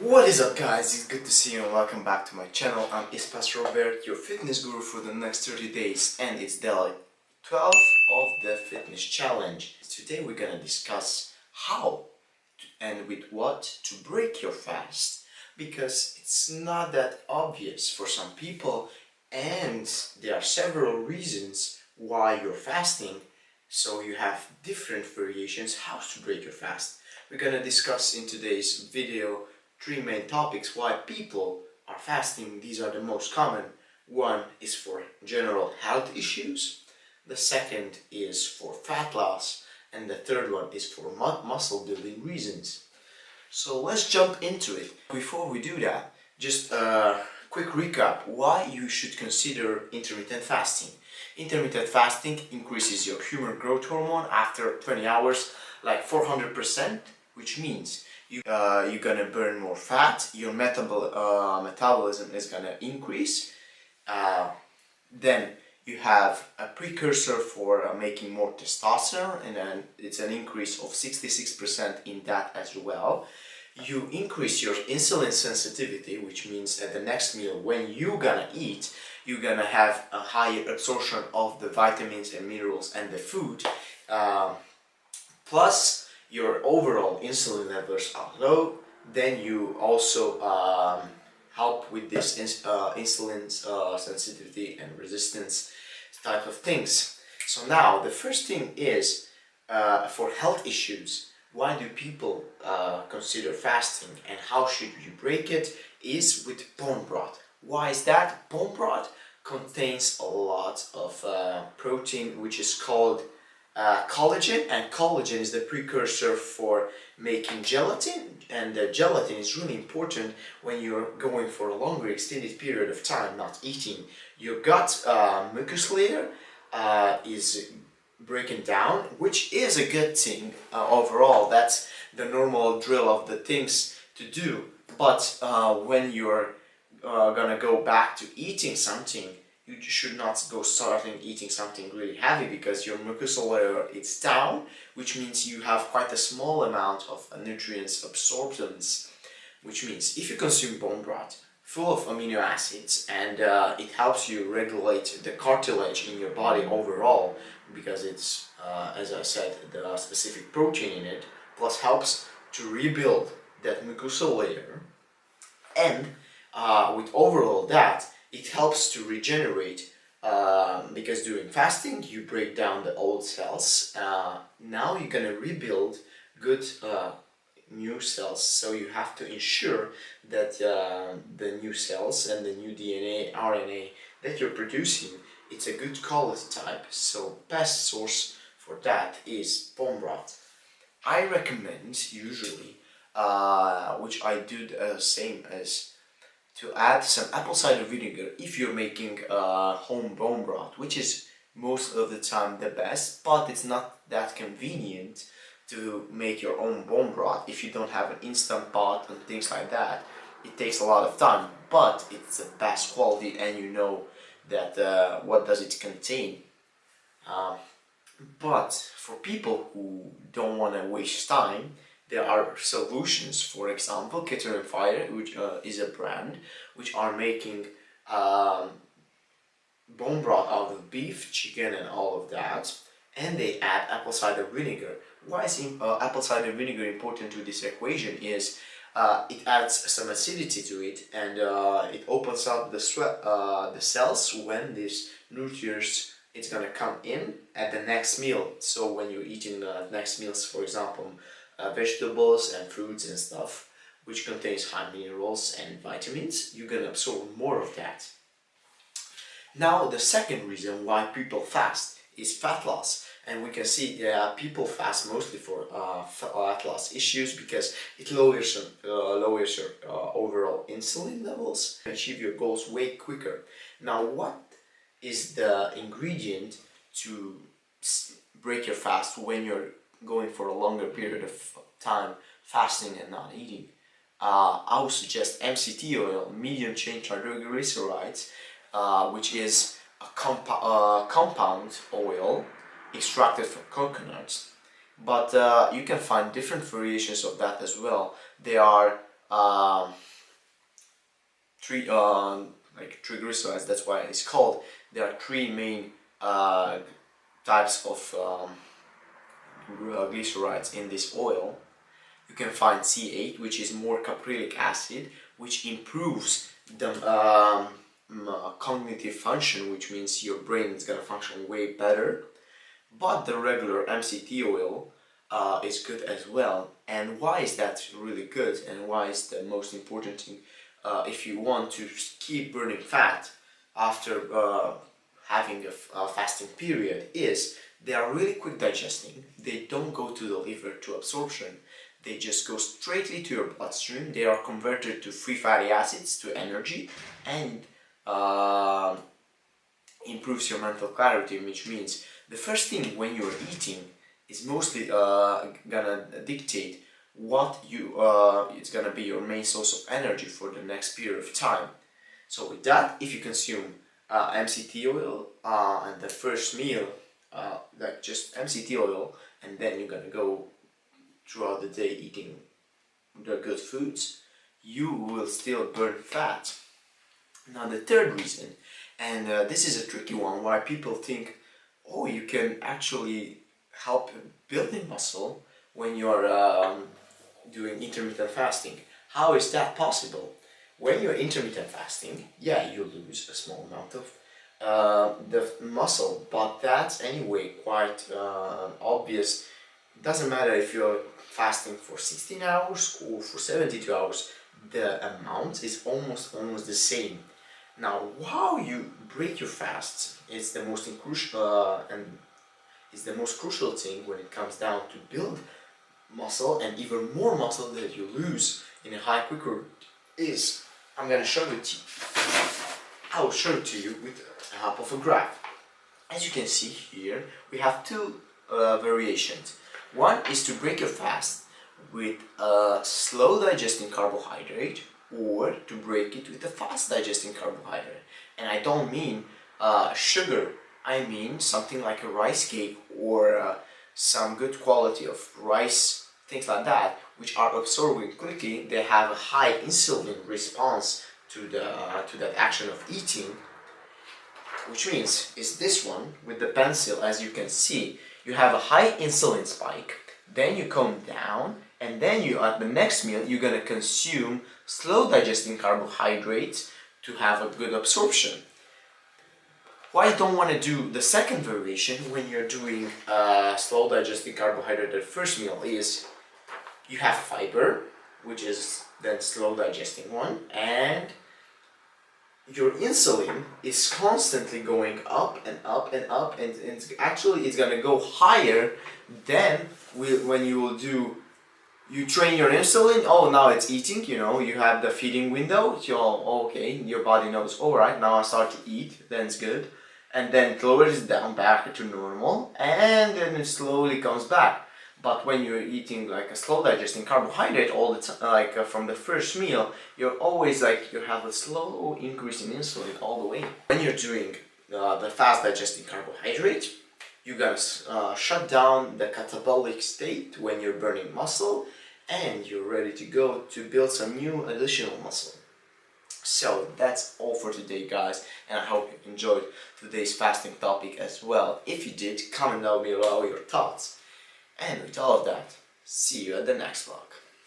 What is up, guys? It's good to see you and welcome back to my channel. I'm Pastor Robert, your fitness guru for the next 30 days, and it's day 12 of the fitness challenge. Today we're gonna discuss how and with what to break your fast, because it's not that obvious for some people and there are several reasons why you're fasting, so you have different variations how to break your fast. We're gonna discuss in today's video three main topics why people are fasting. These are the most common. One is for general health issues, the second is for fat loss, and the third one is for muscle building reasons. So let's jump into it. Before we do that, just a quick recap why you should consider intermittent fasting. Intermittent fasting increases your human growth hormone after 20 hours like 400%, which means you're gonna burn more fat, your metabolism is gonna increase. Then you have a precursor for making more testosterone, and then it's an increase of 66% in that as well. You increase your insulin sensitivity, which means at the next meal when you're gonna eat, you're gonna have a higher absorption of the vitamins and minerals and the food. Plus your overall insulin levels are low. Then you also help with this insulin sensitivity and resistance type of things. So now the first thing is for health issues. Why do people consider fasting and how should you break it? Is with bone broth. Why is that? Bone broth contains a lot of protein, which is called collagen, and collagen is the precursor for making gelatin, and the gelatin is really important when you're going for a longer extended period of time not eating. Your gut mucus layer is breaking down, which is a good thing overall. That's the normal drill of the things to do, but when you're gonna go back to eating something, you should not go starting eating something really heavy, because your mucosal layer is down, which means you have quite a small amount of nutrients absorptions, which means if you consume bone broth full of amino acids, and it helps you regulate the cartilage in your body overall, because it's as I said, the specific protein in it, plus helps to rebuild that mucosal layer, and with overall that it helps to regenerate, because during fasting you break down the old cells. Now you're gonna rebuild good new cells, so you have to ensure that the new cells and the new DNA, RNA that you're producing, it's a good quality type. So best source for that is bone broth. I recommend usually, which I do the same as, to add some apple cider vinegar if you're making home bone broth, which is most of the time the best, but it's not that convenient to make your own bone broth if you don't have an instant pot and things like that. It takes a lot of time, but it's the best quality, and you know that what does it contain. But for people who don't want to waste time, there are solutions. For example, Kettle and Fire, which is a brand which are making bone broth out of beef, chicken, and all of that, and they add apple cider vinegar. Why is apple cider vinegar important to this equation? Is it adds some acidity to it, and it opens up the cells when these nutrients it's gonna come in at the next meal. So when you're eating the next meals, for example, vegetables and fruits and stuff, which contains high minerals and vitamins, you're gonna absorb more of that. Now the second reason why people fast is fat loss, and we can see that people fast mostly for fat loss issues, because it lowers your overall insulin levels and achieve your goals way quicker. Now what is the ingredient to break your fast when you're going for a longer period of time fasting and not eating? I would suggest MCT oil, medium chain triglycerides, which is a compound oil extracted from coconuts. But you can find different variations of that as well. They are um, like triglycerides. That's why it's called. There are three main types of glycerides in this oil. You can find C8, which is more caprylic acid, which improves the cognitive function, which means your brain is gonna function way better. But the regular MCT oil is good as well. And why is that really good? And why is the most important thing? If you want to keep burning fat after having a fasting period, is they are really quick digesting. They don't go to the liver to absorption. They just go straightly to your bloodstream. They are converted to free fatty acids to energy, and improves your mental clarity, which means the first thing when you're eating is mostly gonna dictate what it's gonna be your main source of energy for the next period of time. So with that, if you consume MCT oil and the first meal, like just MCT oil, and then you're gonna go throughout the day eating the good foods, you will still burn fat. Now the third reason, and this is a tricky one, why people think, oh, you can actually help building muscle when you're doing intermittent fasting. How is that possible? When you're intermittent fasting, yeah, you lose a small amount of the muscle, but that's anyway quite obvious. It doesn't matter if you're fasting for 16 hours or for 72 hours, the amount is almost the same. Now, how you break your fasts is the most crucial thing when it comes down to build muscle, and even more muscle that you lose in a high quicker is, I'm gonna show it to you. I will show it to you with the help of a graph. As you can see here, we have two variations. One is to break your fast with a slow digesting carbohydrate, or to break it with a fast digesting carbohydrate. And I don't mean sugar, I mean something like a rice cake or some good quality of rice, things like that, which are absorbing quickly. They have a high insulin response to that action of eating, which means is this one with the pencil. As you can see, you have a high insulin spike, then you come down, and then you at the next meal you're gonna consume slow digesting carbohydrates to have a good absorption. Why you don't want to do the second variation when you're doing slow digesting carbohydrate at first meal is you have fiber, which is then slow digesting one, and your insulin is constantly going up and up and up, and it's gonna go higher than when you will do. You train your insulin. Oh, now it's eating. You have the feeding window. So okay, your body knows. All right, now I start to eat. Then it's good, and then it lowers down back to normal, and then it slowly comes back. But when you're eating like a slow digesting carbohydrate all the time, like from the first meal, you're always like you have a slow increase in insulin all the way. When you're doing the fast digesting carbohydrate, you're gonna shut down the catabolic state when you're burning muscle, and you're ready to go to build some new additional muscle. So that's all for today, guys, and I hope you enjoyed today's fasting topic as well. If you did, comment down below your thoughts. And with all of that, see you at the next vlog.